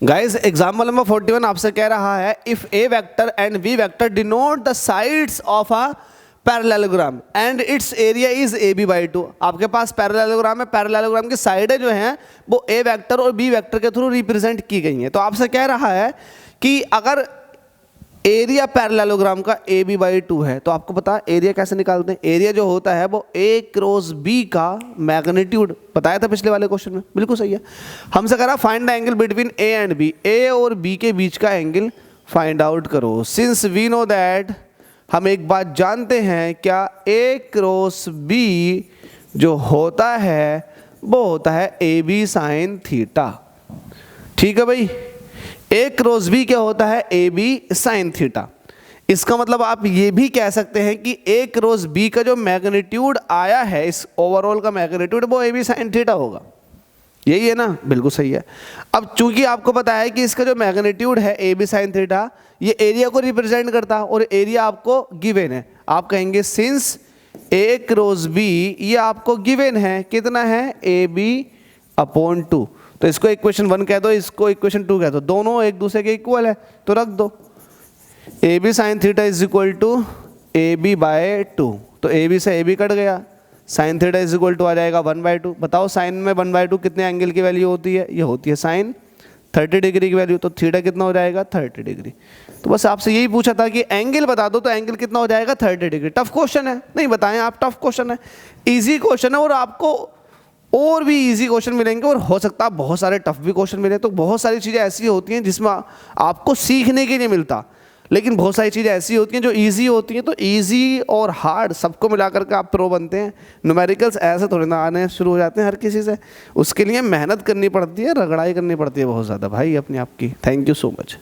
Guys example number 41 आपसे कह रहा है if A vector and B vector denote the sides of a parallelogram and its area is A B by 2। आपके पास parallelogram है, parallelogram की साइडें जो हैं वो ए वेक्टर और बी वेक्टर के थ्रू रिप्रेजेंट की गई हैं। तो आपसे कह रहा है कि अगर एरिया पैरेललोग्राम का ए बी बाई 2 है तो आपको पता एरिया कैसे निकालते हैं। एरिया जो होता है वो ए क्रॉस बी का मैग्नीट्यूड, बताया था पिछले वाले क्वेश्चन में, बिल्कुल सही है। हमसे कह रहा find the angle between A and B, A और बी के बीच का एंगल फाइंड आउट करो। सिंस वी नो दैट, हम एक बात जानते हैं, क्या ए क्रॉस बी जो होता है वो होता है ए बी साइन थीटा। ठीक है भाई, ए क्रॉस बी क्या होता है, ए बी साइन थीटा। इसका मतलब आप ये भी कह सकते हैं कि ए क्रॉस बी का जो मैग्नीट्यूड आया है, इस ओवरऑल का मैग्नीट्यूड, वो ए बी साइन थीटा होगा। यही है ना, बिल्कुल सही है। अब चूंकि आपको पता है कि इसका जो मैग्नीट्यूड है ए बी साइन थीटा, ये एरिया को रिप्रेजेंट करता है और एरिया आपको गिवन है। आप कहेंगे सिंस ए क्रॉस बी, ये आपको गिवन है, कितना है, ए बी अपॉन 2। तो इसको इक्वेशन 1 कह दो, इसको इक्वेशन 2 कह दो, दोनों एक दूसरे के इक्वल है तो रख दो। A B sine theta is equal to A B by 2, तो ए बी से ए बी कट गया, sine theta is equal to आ जाएगा 1/2। बताओ साइन में 1/2 कितने एंगल की वैल्यू होती है, ये होती है साइन 30 डिग्री की वैल्यू, तो थीटा कितना हो जाएगा 30 डिग्री। तो बस आपसे यही पूछा था कि एंगल बता दो, तो एंगल कितना हो जाएगा 30 डिग्री। टफ क्वेश्चन है, नहीं बताएं आप, टफ क्वेश्चन है, ईजी क्वेश्चन है, और आपको और भी इजी क्वेश्चन मिलेंगे और हो सकता है बहुत सारे टफ भी क्वेश्चन मिले। तो बहुत सारी चीज़ें ऐसी होती हैं जिसमें आपको सीखने के लिए मिलता, लेकिन बहुत सारी चीज़ें ऐसी होती हैं जो इजी होती हैं। तो इजी और हार्ड सबको मिला करके आप प्रो बनते हैं। न्यूमेरिकल्स ऐसे थोड़े ना आने शुरू हो जाते हैं हर किसी से, उसके लिए मेहनत करनी पड़ती है, रगड़ाई करनी पड़ती है बहुत ज़्यादा भाई अपने आप की। Thank you so much.